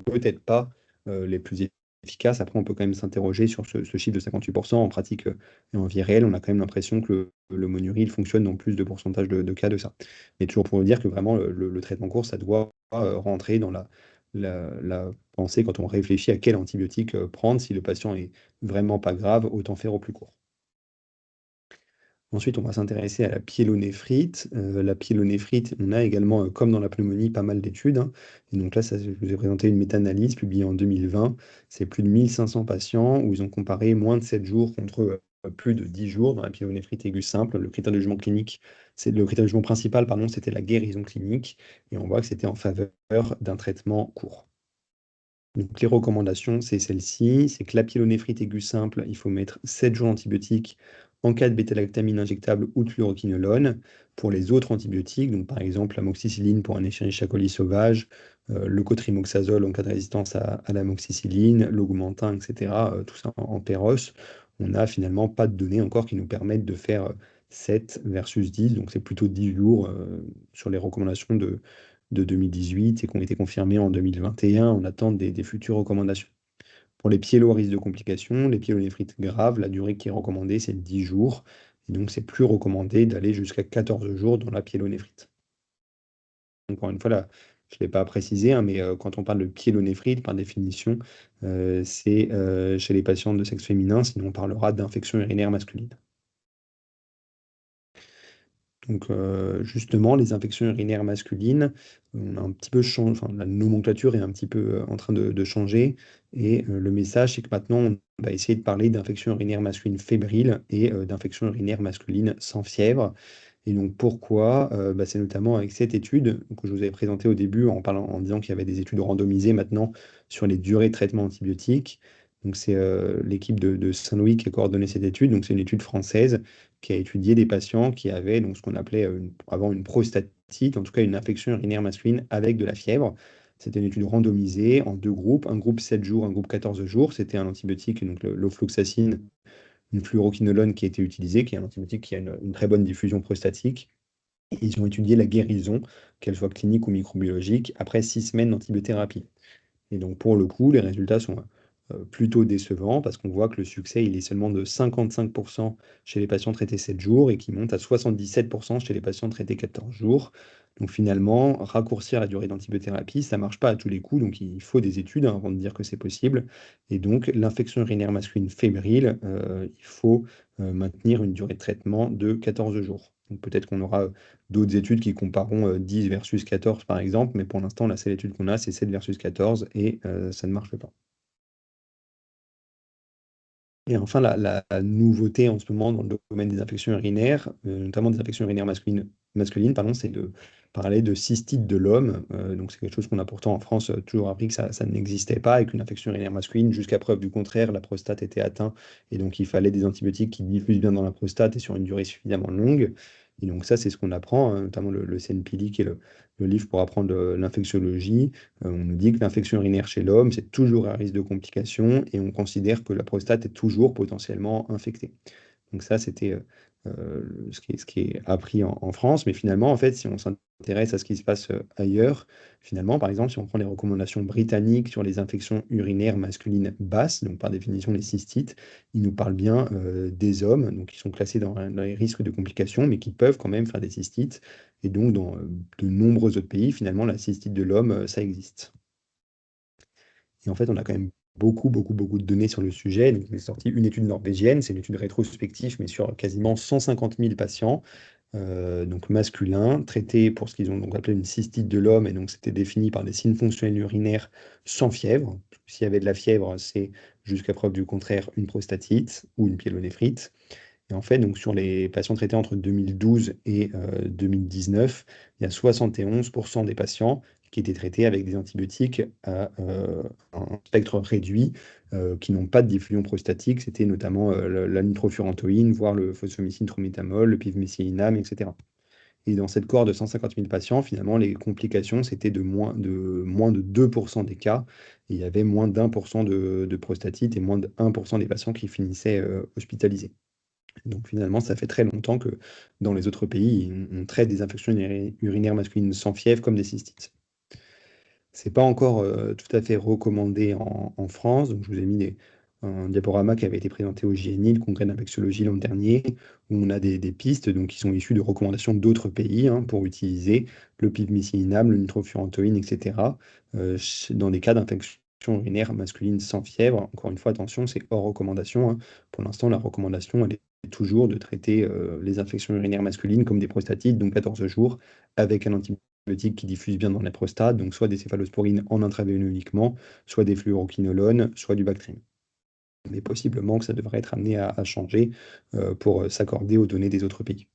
peut-être pas les plus efficaces. Après, on peut quand même s'interroger sur ce chiffre de 58%. En pratique et en vie réelle, on a quand même l'impression que le monuril fonctionne dans plus de pourcentage de cas de ça. Mais toujours pour vous dire que vraiment le traitement court, ça doit rentrer dans la pensée quand on réfléchit à quel antibiotique prendre. Si le patient est vraiment pas grave, autant faire au plus court. Ensuite, on va s'intéresser à la pyélonéphrite. La pyélonéphrite, on a également, comme dans la pneumonie, pas mal d'études, hein. Et donc là, ça, je vous ai présenté une méta-analyse publiée en 2020. C'est plus de 1500 patients où ils ont comparé moins de 7 jours contre plus de 10 jours dans la pyélonéphrite aiguë simple. Le critère de jugement clinique, c'est le critère de jugement principal, pardon, c'était la guérison clinique. Et on voit que c'était en faveur d'un traitement court. Donc les recommandations, c'est celle-ci, c'est que la pyélonéphrite aiguë simple, il faut mettre 7 jours d'antibiotiques en cas de bêta-lactamine injectable ou de fluoroquinolone. Pour les autres antibiotiques, donc par exemple l'amoxicilline pour un Escherichia coli sauvage, le cotrimoxazole en cas de résistance à l'amoxicilline, l'augmentin, etc., tout ça en péros, on n'a finalement pas de données encore qui nous permettent de faire 7 versus 10, donc c'est plutôt 10 jours sur les recommandations de 2018 et qui ont été confirmés en 2021 en attente des futures recommandations. Pour les pyélo à risque de complications, les pyélonéphrite graves, la durée qui est recommandée, c'est 10 jours. Et donc, c'est plus recommandé d'aller jusqu'à 14 jours dans la pyélonéphrite. Encore une fois, là, je ne l'ai pas précisé, hein, mais quand on parle de pyélonéphrite, par définition, c'est chez les patients de sexe féminin, sinon on parlera d'infection urinaire masculine. Donc, justement, les infections urinaires masculines, on a un petit peu changé, enfin, la nomenclature est un petit peu en train de changer. Et le message, c'est que maintenant, on va essayer de parler d'infections urinaires masculines fébriles et d'infections urinaires masculines sans fièvre. Et donc pourquoi? C'est notamment avec cette étude que je vous avais présentée au début en disant qu'il y avait des études randomisées maintenant sur les durées de traitement antibiotique. Donc c'est l'équipe de Saint-Louis qui a coordonné cette étude. Donc c'est une étude française qui a étudié des patients qui avaient donc ce qu'on appelait avant une prostatite, en tout cas une infection urinaire masculine avec de la fièvre. C'était une étude randomisée en deux groupes, un groupe 7 jours, un groupe 14 jours. C'était un antibiotique, donc l'ofloxacine, une fluoroquinolone qui a été utilisée, qui est un antibiotique qui a une très bonne diffusion prostatique. Et ils ont étudié la guérison, qu'elle soit clinique ou microbiologique, après 6 semaines d'antibiothérapie. Et donc pour le coup, les résultats sont plutôt décevants parce qu'on voit que le succès, il est seulement de 55% chez les patients traités 7 jours et qui monte à 77% chez les patients traités 14 jours. Donc finalement, raccourcir la durée d'antibiothérapie, ça ne marche pas à tous les coups, donc il faut des études, hein, avant de dire que c'est possible. Et donc l'infection urinaire masculine fébrile, il faut maintenir une durée de traitement de 14 jours. Donc peut-être qu'on aura d'autres études qui compareront 10 versus 14 par exemple, mais pour l'instant, la seule étude qu'on a, c'est 7 versus 14 et ça ne marche pas. Et enfin, la nouveauté en ce moment dans le domaine des infections urinaires, notamment des infections urinaires masculines, pardon, c'est de parler de cystite de l'homme. Donc c'est quelque chose qu'on a pourtant en France toujours appris que ça n'existait pas et qu'une infection urinaire masculine, jusqu'à preuve du contraire, la prostate était atteinte et donc il fallait des antibiotiques qui diffusent bien dans la prostate et sur une durée suffisamment longue. Et donc ça, c'est ce qu'on apprend, hein, notamment le CNPD, qui est le livre pour apprendre l'infectiologie. On nous dit que l'infection urinaire chez l'homme, c'est toujours un risque de complications et on considère que la prostate est toujours potentiellement infectée. Donc ça, c'était ce qui est appris en France. Mais finalement, en fait, si on s'intéresse à ce qui se passe ailleurs, finalement, par exemple, si on prend les recommandations britanniques sur les infections urinaires masculines basses, donc par définition les cystites, ils nous parlent bien des hommes, donc qui sont classés dans les risques de complications, mais qui peuvent quand même faire des cystites. Et donc, dans de nombreux autres pays, finalement, la cystite de l'homme, ça existe. Et en fait, on a quand même beaucoup de données sur le sujet. Donc, il est sorti une étude norvégienne, c'est une étude rétrospective, mais sur quasiment 150 000 patients, donc masculins, traités pour ce qu'ils ont donc appelé une cystite de l'homme. Et donc, c'était défini par des signes fonctionnels urinaires sans fièvre. S'il y avait de la fièvre, c'est jusqu'à preuve du contraire une prostatite ou une pyélonéphrite. Et en fait, donc sur les patients traités entre 2012 et 2019, il y a 71% des patients qui étaient traités avec des antibiotiques à un spectre réduit, qui n'ont pas de diffusion prostatique. C'était notamment la nitrofurantoïne, voire le phosphomycine trométamol, le pivmécélinam, etc. Et dans cette cohorte de 150 000 patients, finalement, les complications, c'était de moins de 2% des cas. Et il y avait moins d'1% de prostatite et moins de 1% des patients qui finissaient hospitalisés. Donc finalement, ça fait très longtemps que dans les autres pays, on traite des infections urinaires masculines sans fièvre comme des cystites. C'est pas encore tout à fait recommandé en France. Donc je vous ai mis un diaporama qui avait été présenté au JNI, le congrès d'infectiologie l'an dernier, où on a des pistes donc, qui sont issues de recommandations d'autres pays, hein, pour utiliser le pivmécillinam, le nitrofurantoïne, etc. Dans des cas d'infection urinaire masculine sans fièvre. Encore une fois, attention, c'est hors recommandation, hein. Pour l'instant, la recommandation, elle est toujours de traiter les infections urinaires masculines comme des prostatites, donc 14 jours, avec un antibiotique qui diffuse bien dans la prostate, donc soit des céphalosporines en intraveineux uniquement, soit des fluoroquinolones, soit du Bactrim. Mais possiblement que ça devrait être amené à changer pour s'accorder aux données des autres pays.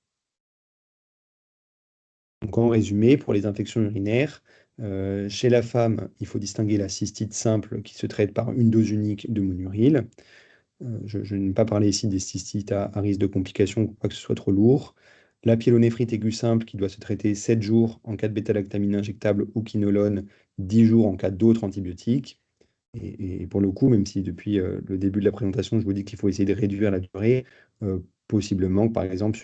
Donc en résumé, pour les infections urinaires, chez la femme, il faut distinguer la cystite simple qui se traite par une dose unique de monuril. Je n'ai pas parlé ici des cystites à risque de complications, pour pas que ce soit trop lourd. La pyélonéphrite aiguë simple qui doit se traiter 7 jours en cas de bêta-lactamine injectable ou quinolone, 10 jours en cas d'autres antibiotiques. Et pour le coup, même si depuis le début de la présentation, je vous dis qu'il faut essayer de réduire la durée, possiblement que par exemple,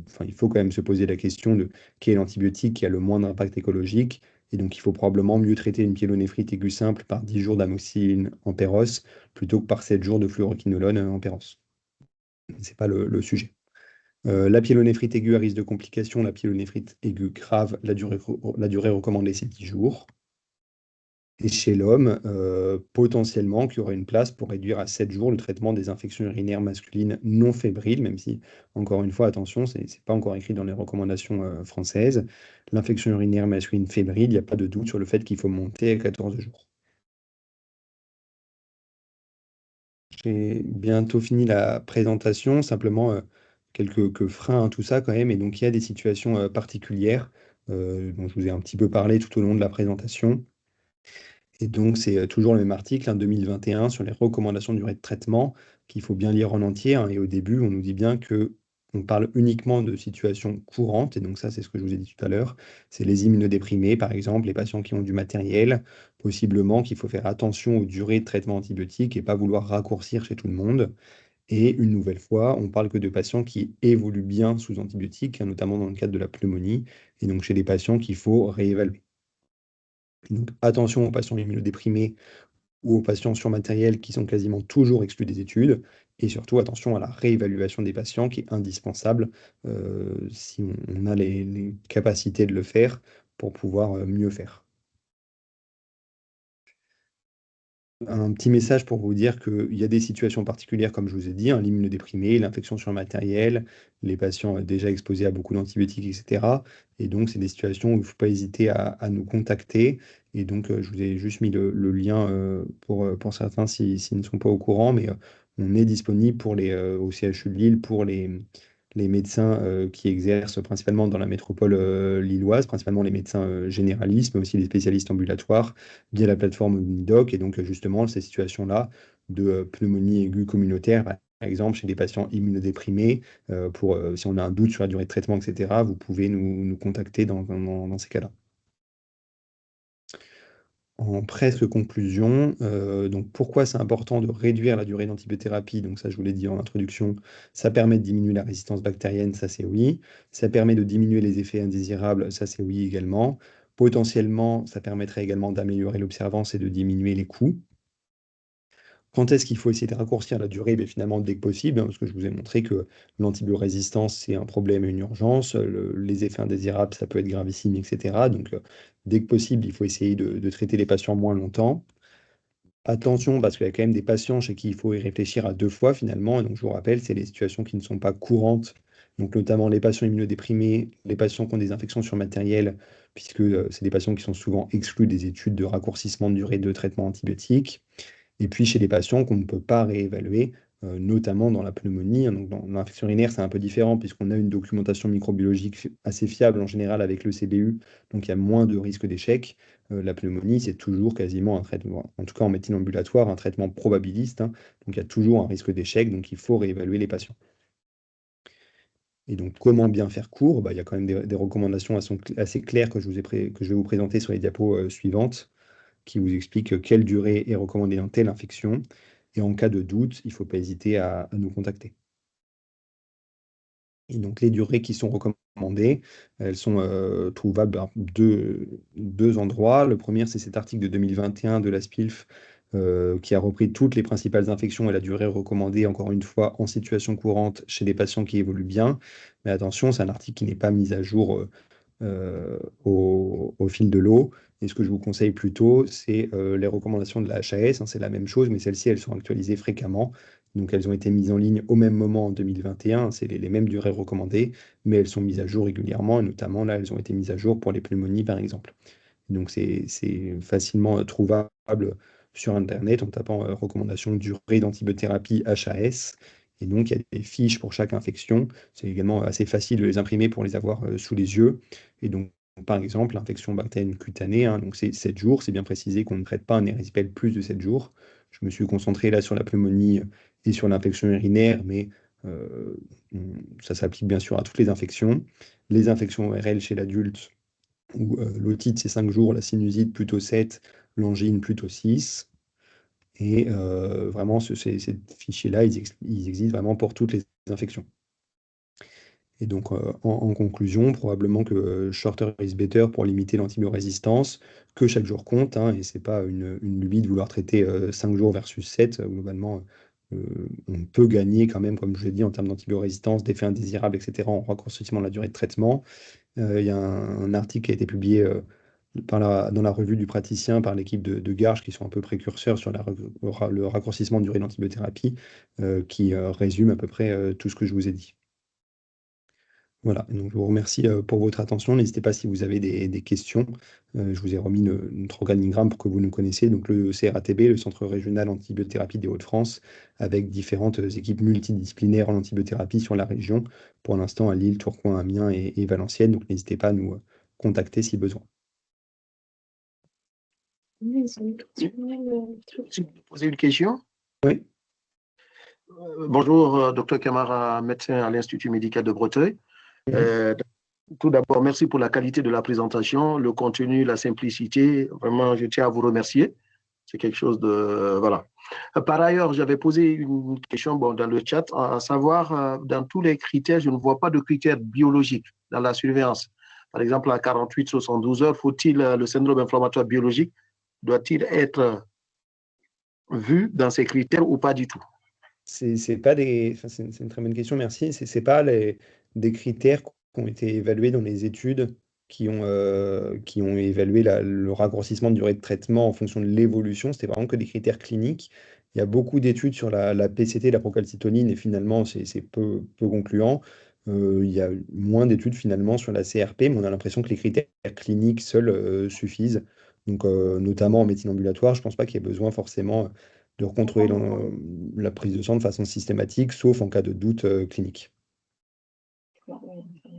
enfin, il faut quand même se poser la question de quel est l'antibiotique qui a le moindre impact écologique. Et donc, il faut probablement mieux traiter une pyélonéphrite aiguë simple par 10 jours d'amoxicilline en péros plutôt que par 7 jours de fluoroquinolone en péros. Ce n'est pas le sujet. La pyélonéphrite aiguë à risque de complications, la pyélonéphrite aiguë grave, la durée recommandée, c'est 10 jours. Et chez l'homme, potentiellement, qu'il y aurait une place pour réduire à 7 jours le traitement des infections urinaires masculines non fébriles, même si, encore une fois, attention, c'est pas encore écrit dans les recommandations françaises. L'infection urinaire masculine fébrile, il n'y a pas de doute sur le fait qu'il faut monter à 14 jours. J'ai bientôt fini la présentation, simplement quelques freins à tout ça quand même. Et donc, il y a des situations particulières dont je vous ai un petit peu parlé tout au long de la présentation. Et donc, c'est toujours le même article, 2021, sur les recommandations de durée de traitement, qu'il faut bien lire en entier, hein. Et au début, on nous dit bien que on parle uniquement de situations courantes. Et donc ça, c'est ce que je vous ai dit tout à l'heure. C'est les immunodéprimés, par exemple, les patients qui ont du matériel, possiblement qu'il faut faire attention aux durées de traitement antibiotique et pas vouloir raccourcir chez tout le monde. Et une nouvelle fois, on parle que de patients qui évoluent bien sous antibiotiques, hein, notamment dans le cadre de la pneumonie, et donc chez des patients qu'il faut réévaluer. Donc attention aux patients immunodéprimés ou aux patients sur matériel qui sont quasiment toujours exclus des études. Et surtout, attention à la réévaluation des patients qui est indispensable si on a les capacités de le faire pour pouvoir mieux faire. Un petit message pour vous dire qu'il y a des situations particulières, comme je vous ai dit, hein, l'immunodéprimé, l'infection sur le matériel, les patients déjà exposés à beaucoup d'antibiotiques, etc. Et donc, c'est des situations où il ne faut pas hésiter à nous contacter. Et donc, je vous ai juste mis le lien pour certains s'ils ne sont pas au courant, mais on est disponible au CHU de Lille pour les médecins qui exercent principalement dans la métropole lilloise, principalement les médecins généralistes, mais aussi les spécialistes ambulatoires via la plateforme Unidoc. Et donc, justement, ces situations-là de pneumonie aiguë communautaire, par exemple, chez des patients immunodéprimés, si on a un doute sur la durée de traitement, etc., vous pouvez nous contacter dans ces cas-là. En presque conclusion, donc pourquoi c'est important de réduire la durée d'antibiothérapie? Donc ça, je vous l'ai dit en introduction, ça permet de diminuer la résistance bactérienne, ça c'est oui. Ça permet de diminuer les effets indésirables, ça c'est oui également. Potentiellement, ça permettrait également d'améliorer l'observance et de diminuer les coûts. Quand est-ce qu'il faut essayer de raccourcir la durée? Beh, finalement, dès que possible, hein, parce que je vous ai montré que l'antibiorésistance, c'est un problème et une urgence. Les effets indésirables, ça peut être gravissime, etc. Donc, dès que possible, il faut essayer de traiter les patients moins longtemps. Attention, parce qu'il y a quand même des patients chez qui il faut y réfléchir à 2 fois finalement. Et donc, je vous rappelle, c'est les situations qui ne sont pas courantes, donc notamment les patients immunodéprimés, les patients qui ont des infections sur matériel, puisque c'est des patients qui sont souvent exclus des études de raccourcissement de durée de traitement antibiotique. Et puis chez les patients qu'on ne peut pas réévaluer, notamment dans la pneumonie, hein. Donc dans l'infection urinaire, c'est un peu différent puisqu'on a une documentation microbiologique assez fiable en général avec le CBU, donc il y a moins de risques d'échec. La pneumonie, c'est toujours quasiment un traitement, en tout cas en médecine ambulatoire, un traitement probabiliste, hein. Donc il y a toujours un risque d'échec, donc il faut réévaluer les patients. Et donc comment bien faire court? Bah, il y a quand même des recommandations assez claires que je vais vous présenter sur les diapos suivantes, qui vous explique quelle durée est recommandée dans telle infection. Et en cas de doute, il ne faut pas hésiter à nous contacter. Et donc les durées qui sont recommandées, elles sont trouvables à deux endroits. Le premier, c'est cet article de 2021 de la SPILF qui a repris toutes les principales infections et la durée recommandée, encore une fois, en situation courante chez des patients qui évoluent bien. Mais attention, c'est un article qui n'est pas mis à jour au fil de l'eau. Et ce que je vous conseille plutôt, c'est les recommandations de la HAS, hein, c'est la même chose, mais celles-ci, elles sont actualisées fréquemment. Donc elles ont été mises en ligne au même moment en 2021, c'est les mêmes durées recommandées, mais elles sont mises à jour régulièrement, et notamment là, elles ont été mises à jour pour les pneumonies, par exemple. Donc c'est facilement trouvable sur Internet en tapant recommandation durée d'antibiothérapie HAS. Et donc il y a des fiches pour chaque infection. C'est également assez facile de les imprimer pour les avoir sous les yeux. Et donc par exemple, l'infection bactérienne cutanée, hein, donc c'est 7 jours. C'est bien précisé qu'on ne traite pas un érysipèle plus de 7 jours. Je me suis concentré là sur la pneumonie et sur l'infection urinaire, mais euh, ça s'applique bien sûr à toutes les infections. Les infections ORL chez l'adulte, où l'otite c'est 5 jours, la sinusite plutôt 7, l'angine plutôt 6. Et vraiment, ces fichiers-là, ils existent vraiment pour toutes les infections. Et donc, en conclusion, probablement que shorter is better pour limiter l'antibiorésistance, que chaque jour compte, hein, et c'est pas une lubie de vouloir traiter 5 jours versus 7. Globalement, on peut gagner quand même, comme je l'ai dit, en termes d'antibiorésistance, d'effets indésirables, etc., en raccourcissement de la durée de traitement. Il y a un article qui a été publié dans la revue du praticien par l'équipe de Garches, qui sont un peu précurseurs sur le raccourcissement de durée d'antibiothérapie, qui résume à peu près tout ce que je vous ai dit. Voilà, et donc je vous remercie pour votre attention. N'hésitez pas si vous avez des questions. Je vous ai remis notre organigramme pour que vous nous connaissiez. Donc le CRATB, le Centre régional antibiothérapie des Hauts-de-France, avec différentes équipes multidisciplinaires en antibiothérapie sur la région, pour l'instant à Lille, Tourcoing, Amiens et Valenciennes. Donc n'hésitez pas à nous contacter si besoin. Si vous posez une question. Oui. Bonjour, docteur Camara, médecin à l'Institut médical de Breteuil. Euh, Tout d'abord, merci pour la qualité de la présentation, le contenu, la simplicité. Vraiment, je tiens à vous remercier. C'est quelque chose de... Voilà. Par ailleurs, j'avais posé une question bon, dans le chat, à savoir, dans tous les critères, je ne vois pas de critères biologiques dans la surveillance. Par exemple, à 48-72 heures, faut-il le syndrome inflammatoire biologique, doit-il être vu dans ces critères ou pas du tout? C'est pas enfin, c'est une très bonne question, merci. C'est pas des critères qui ont été évalués dans les études qui ont évalué le raccourcissement de durée de traitement en fonction de l'évolution. C'était vraiment que des critères cliniques. Il y a beaucoup d'études sur la PCT, la procalcitonine, et finalement, c'est peu concluant. Il y a moins d'études finalement sur la CRP, mais on a l'impression que les critères cliniques seuls suffisent. Donc, notamment en médecine ambulatoire, je pense pas qu'il y ait besoin forcément de recontrôler la prise de sang de façon systématique, sauf en cas de doute clinique.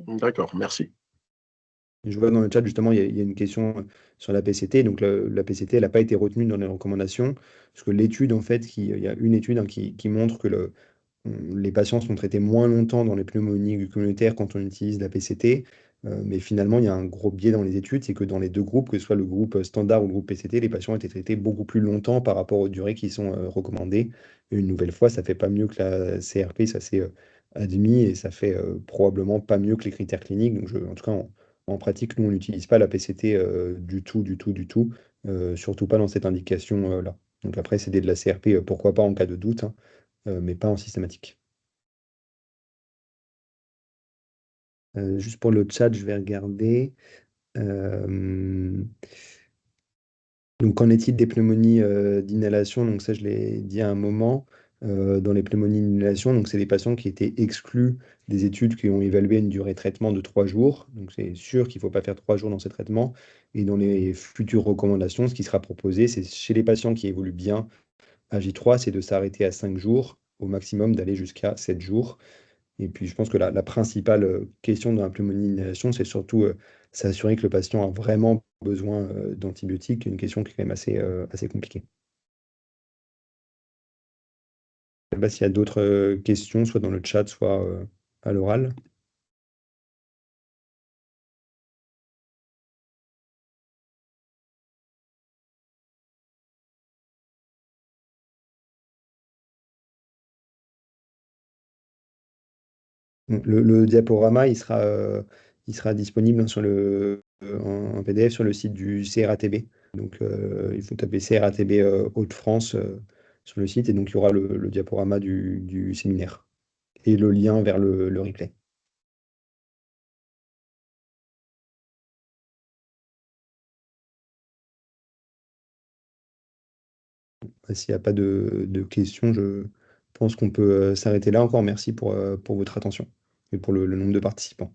D'accord, merci. Je vois dans le chat, justement, il y a une question sur la PCT. Donc, la PCT, elle n'a pas été retenue dans les recommandations, parce que l'étude, en fait, il y a une étude hein, qui montre que les patients sont traités moins longtemps dans les pneumonies communautaires quand on utilise la PCT. Mais finalement, il y a un gros biais dans les études, c'est que dans les deux groupes, que ce soit le groupe standard ou le groupe PCT, les patients étaient traités beaucoup plus longtemps par rapport aux durées qui sont recommandées. Et une nouvelle fois, ça fait pas mieux que la CRP, ça c'est admis, et ça fait probablement pas mieux que les critères cliniques. Donc, en tout cas, en pratique, nous, on n'utilise pas la PCT du tout, du tout, du tout, surtout pas dans cette indication-là. Donc après, c'est de la CRP, pourquoi pas en cas de doute, hein, mais pas en systématique. Juste pour le chat, je vais regarder. Euh, donc, qu'en est-il des pneumonies d'inhalation? Donc, ça, je l'ai dit à un moment. Dans les pneumonies d'inhalation, donc c'est des patients qui étaient exclus des études qui ont évalué une durée de traitement de 3 jours. Donc, c'est sûr qu'il ne faut pas faire 3 jours dans ces traitements. Et dans les futures recommandations, ce qui sera proposé, c'est chez les patients qui évoluent bien à J3, c'est de s'arrêter à 5 jours, au maximum d'aller jusqu'à 7 jours. Et puis, je pense que la principale question dans la pneumonie d'inhalation, c'est surtout s'assurer que le patient a vraiment besoin d'antibiotiques, une question qui est quand même assez compliquée. Je ne sais pas s'il y a d'autres questions, soit dans le chat, soit à l'oral. Donc, le diaporama, il sera disponible hein, en PDF sur le site du CRATB. Donc, il faut taper CRATB Hauts-de-France sur le site, et donc il y aura le diaporama du séminaire et le lien vers le replay. S'il n'y a pas de questions, pense qu'on peut s'arrêter là. Encore merci pour votre attention et pour le nombre de participants.